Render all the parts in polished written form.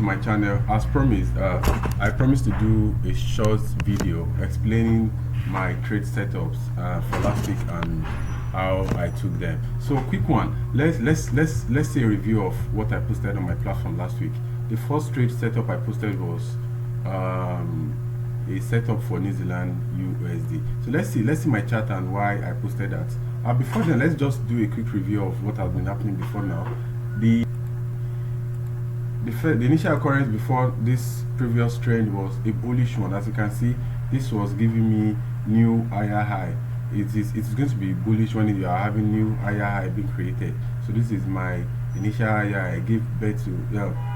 to my channel. As promised, I promised to do a short video explaining my trade setups for last week and how I took them. So quick one, let's say a review of what I posted on my platform last week. The first trade setup I posted was a setup for NZDUSD. So let's see my chart and why I posted that. Before then, let's just do a quick review of what has been happening before now. The initial occurrence before this previous trend was a bullish one. As you can see, this was giving me new higher high. It's going to be bullish when you are having new higher high being created. So this is my initial higher high. I gave birth to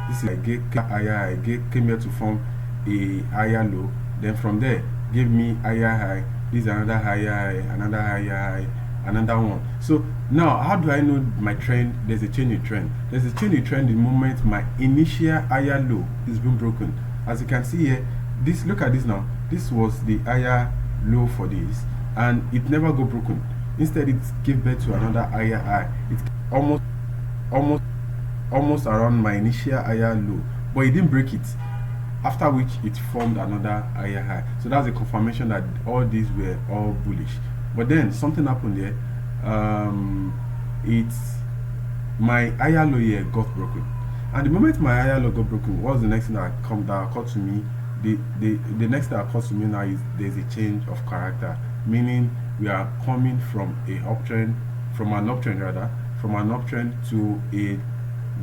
this is higher high. Came here to form a higher low. Then from there gave me higher high. This is another higher high, another higher high, another one. So now how do I know my trend? There's a change in trend. There's a change in trend the moment my initial higher low is being broken. As you can see here, look at this now. This was the higher low for this, and it never got broken. Instead, it gave birth to another higher high. It's almost around my initial higher low, but it didn't break it. After which it formed another higher high. So that's a confirmation that all these were all bullish. But then something happened there. My higher low here got broken, and the moment my higher low got broken, what's the next thing that occurred to me? The next thing that occurs to me now is there's a change of character, meaning we are coming from an uptrend to a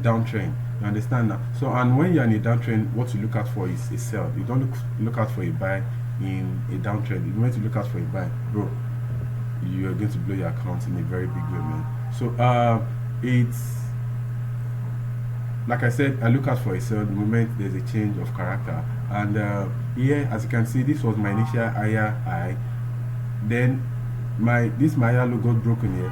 downtrend. You understand now? So, and when you're in a downtrend, what you look out for is a sell. You don't look out for a buy in a downtrend. You want to look out for a buy, bro, you are going to blow your account in a very big way, man. So it's like I said, I look out for a sell the moment there's a change of character. And here, as you can see, this was my initial higher high. Then my higher low got broken here,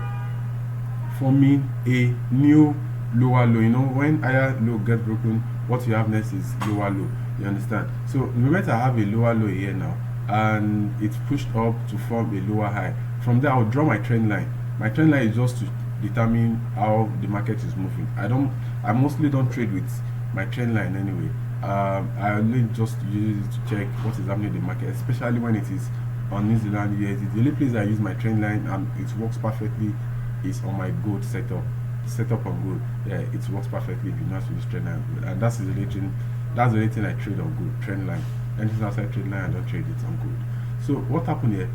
forming a new lower low. You know, when higher low gets broken, what you have next is lower low. You understand? So the moment I have a lower low here now, and it's pushed up to form a lower high, from there I'll draw my trend line. My trend line is just to determine how the market is moving. I mostly don't trade with my trend line anyway. I only just use it to check what is happening in the market, especially when it is on NZDUSD. The only place I use my trend line and it works perfectly is on my gold setup on gold. Yeah, it works perfectly if you know how to use trend line on gold. And that's the only thing I trade on gold, trend line. Anything outside trend line, I don't trade it on gold. So what happened here?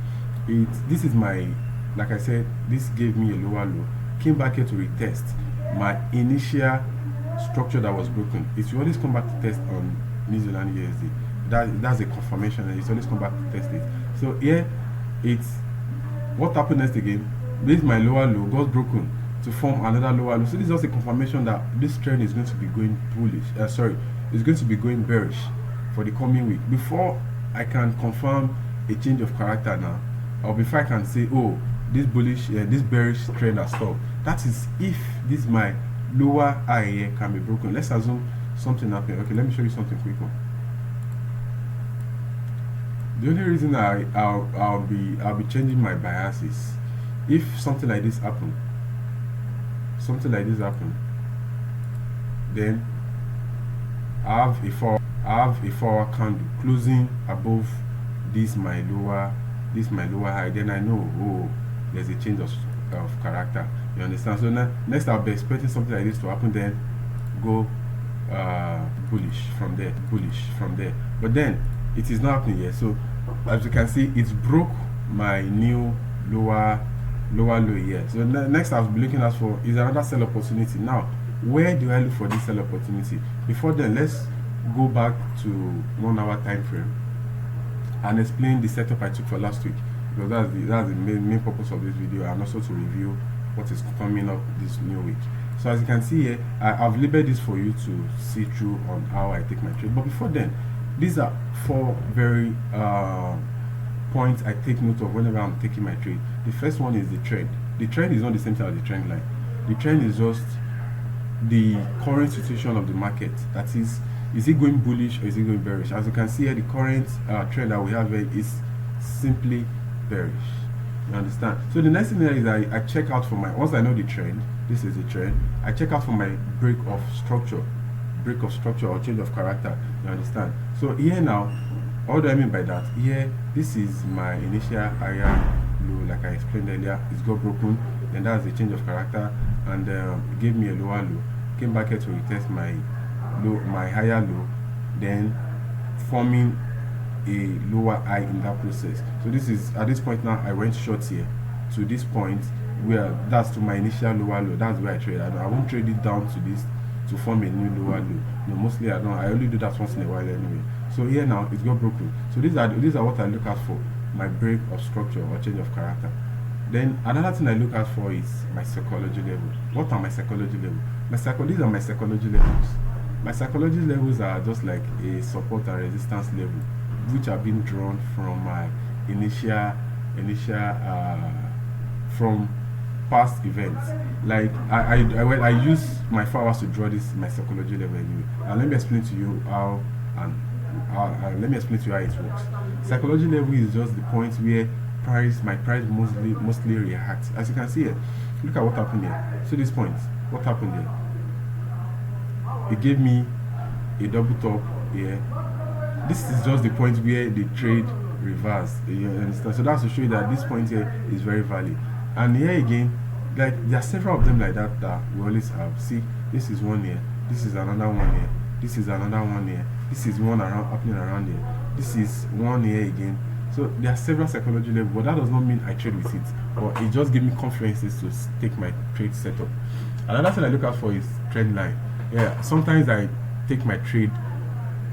This is my, like I said, this gave me a lower low. Came back here to retest my initial structure that was broken. It will always come back to test on NZDUSD. That's a confirmation, and it's always come back to test it. So here, it's what happened next again. This is my lower low got broken to form another lower low. So this is just a confirmation that this trend is going to be going bullish. It's going to be going bearish for the coming week. Before I can confirm a change of character now, or before I can say, oh, this bullish, this bearish trend has stopped. That is if this my lower high here can be broken. Let's assume something happened. Okay, let me show you something quick. The only reason I'll be changing my bias is if something like this happen, then I have a 4-hour candle closing above this my lower high. Then I know, oh, there's a change of character. You understand? So now, next I'll be expecting something like this to happen, then go bullish from there. But then it is not happening yet. So as you can see, it's broke my new lower low here. So next I'll be looking out for is another sell opportunity. Now, where do I look for this sell opportunity? Before then, let's go back to 1 hour time frame and explain the setup I took for last week, because that's the main purpose of this video, and also to review what is coming up this new week. So as you can see here, I've labeled this for you to see through on how I take my trade. But before then, these are 4 very points I take note of whenever I'm taking my trade. The first one is the trend. The trend is not the same thing as the trend line. The trend is just the current situation of the market. That is it going bullish or is it going bearish? As you can see here, the current trend that we have here is simply bearish. You understand? So the next thing here is I check out for my, once I know the trend, this is the trend, I check out for my break of structure break of structure or change of character. You understand? So here now, what do I mean by that? Here, this is my initial higher low, like I explained earlier. It's got broken, then that's the change of character, and it gave me a lower low. Came back here to retest my low, my higher low, then forming a lower high in that process. So this is at this point now I went short here to this point where that's to my initial lower low. That's where I trade. I won't trade it down to this to form a new lower low. No, mostly I don't. I only do that once in a while anyway. So here now it's got broken. So these are what I look out for: my break of structure or change of character. Then another thing I look out for is my psychology level. What are my psychology levels? These are my psychology levels. My psychology levels are just like a support and resistance level, which have been drawn from my initial from past events. Like I use my 4 hours to draw this my psychology level anyway. And let me explain to you how let me explain to you how it works. Psychology level is just the point where my price mostly reacts. As you can see here, look at what happened here. See this point. What happened here? It gave me a double top here. This is just the point where the trade reversed. You understand? So that's to show you that this point here is very valid. And here again, like there are several of them like that that we always have. See, this is one here. This is another one here. This is another one here. This is one happening around here. This is one here again. So there are several psychology levels, but that does not mean I trade with it, or it just gives me confidences to take my trade setup. Another thing I look out for is trend line. Yeah, sometimes I take my trade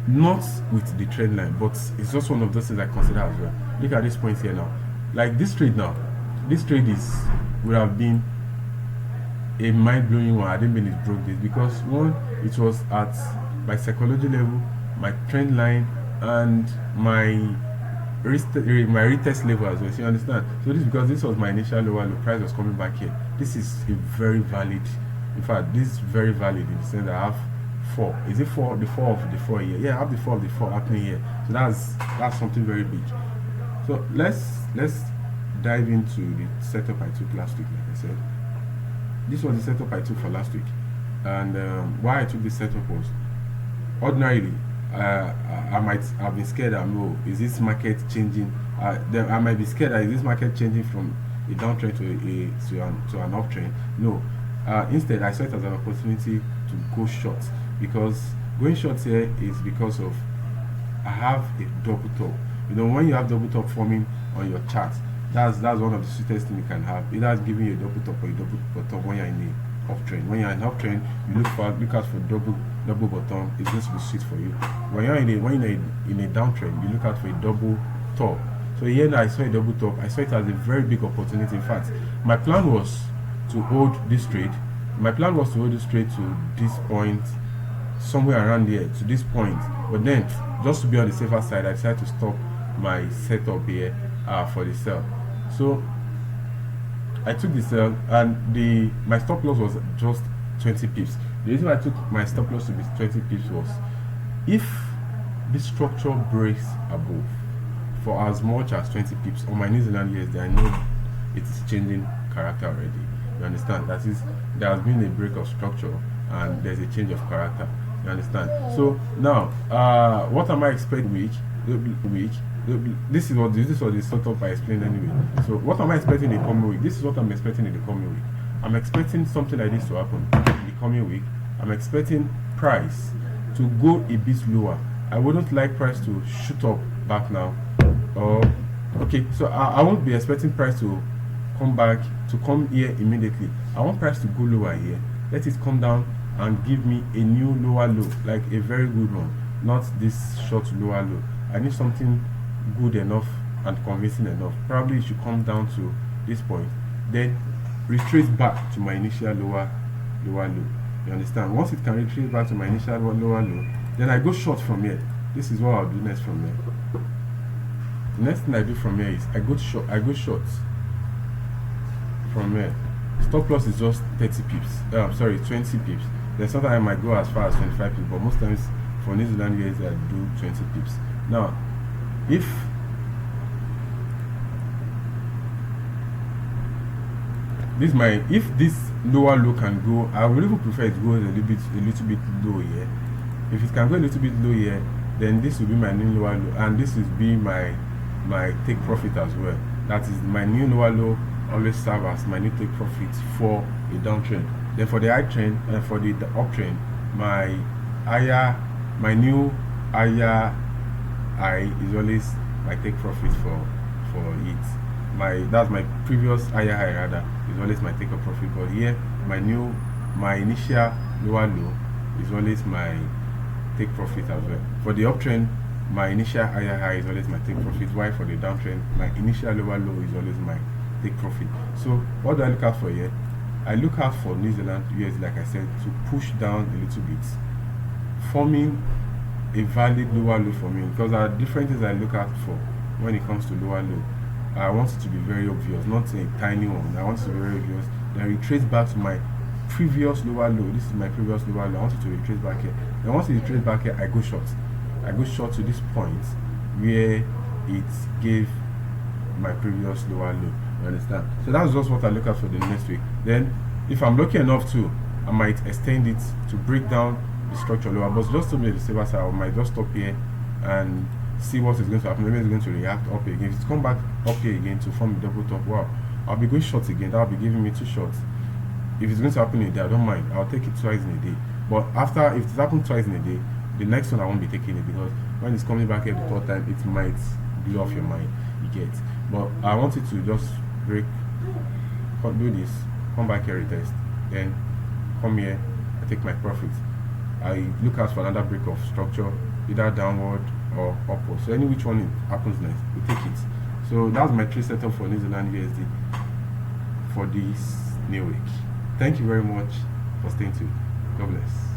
not with the trend line, but it's just one of those things I consider as well. Look at this point here now. Like this trade now, this trade would have been a mind-blowing one. I didn't mean it broke this because one, it was at my psychology level, my trend line, and my retest level as well. So you understand? So this is because this was my initial lower low, price was coming back here. This is a very valid. In fact, this is very valid in the sense that I have 4. Is it 4? The 4 of the 4 here? Yeah, I have the 4 of the 4 happening here. So that's something very big. So let's dive into the setup I took last week. Like I said, this was the setup I took for last week, and why I took this setup was ordinarily I might have been scared that no, is this market changing? Then I might be scared that is this market changing from a downtrend to an uptrend? No. Instead, I saw it as an opportunity to go short, because going short here is because of I have a double top. You know, when you have double top forming on your chart, that's one of the sweetest things you can have. It has giving you a double top or a double bottom when you're in a uptrend. When you're in an uptrend, you look out for double bottom. It's going to be sweet for you. When you're in a downtrend, you look out for a double top. So here I saw a double top. I saw it as a very big opportunity. In fact, my plan was to hold this trade. My plan was to hold this trade to this point, somewhere around here, to this point. But then, just to be on the safer side, I decided to stop my setup here for the sell. So I took the sell, and my stop loss was just 20 pips. The reason I took my stop loss to be 20 pips was if this structure breaks above for as much as 20 pips on my New Zealand USD, I know it is changing character already. You understand? That is, there has been a break of structure and there's a change of character. You understand? So now, what am I expecting week? This is what the setup I explained anyway. So what am I expecting in the coming week? This is what I'm expecting in the coming week. I'm expecting something like this to happen in the coming week. I'm expecting price to go a bit lower. I wouldn't like price to shoot up back now. Okay, so I won't be expecting price to come here immediately. I want price to go lower here. Let it come down and give me a new lower low, like a very good one, not this short lower low. I need something good enough and convincing enough. Probably it should come down to this point, then retrace back to my initial lower low. You understand? Once it can retrace back to my initial lower low, then I go short from here. This is what I'll do next from here. The next thing I do from here is I go short from here. Stop loss is just 30 pips. 20 pips. Then sometimes I might go as far as 25 pips, but most times for New Zealand guys I do 20 pips. Now, if this lower low can go, I would even prefer it goes a little bit low here. If it can go a little bit low here, then this will be my new lower low, and this will be my take profit as well. That is, my new lower low always serve as my new take profit for a downtrend. Then for the high trend and for the uptrend, my new higher high is always my take profit for it. That's my previous higher high rather is always my take profit. But here my initial lower low is always my take profit as well. For the uptrend, my initial higher high is always my take profit, while for the downtrend, my initial lower low is always my take profit. So what do I look out for here? I look out for New Zealand USD, like I said, to push down a little bit, forming a valid lower low for me, because there are different things I look out for when it comes to lower low. I want it to be very obvious, not a tiny one. I want it to be very obvious. Then retrace back to my previous lower low. This is my previous lower low. I want it to retrace back here. Then once it retrace back here, I go short. I go short to this point where it gave my previous lower low. You understand? So that's just what I look at for the next week. Then if I'm lucky enough to, I might extend it to break down the structure lower. But just to be the safer side, I might just stop here and see what is going to happen. Maybe it's going to react up again. If it's come back up here again to form a double top, wow, I'll be going short again. That'll be giving me 2 shots. If it's going to happen in a day, I don't mind. I'll take it twice in a day. But if it's happened twice in a day, the next one I won't be taking it, because when it's coming back here the 3rd time, it might blow off your mind. You get. But I want it to just do this, come back here, retest, then come here, I take my profit. I look out for another break of structure, either downward or upward. So any which one it happens next, we take it. So that's my trade setup for New Zealand USD for this new week. Thank you very much for staying tuned. God bless.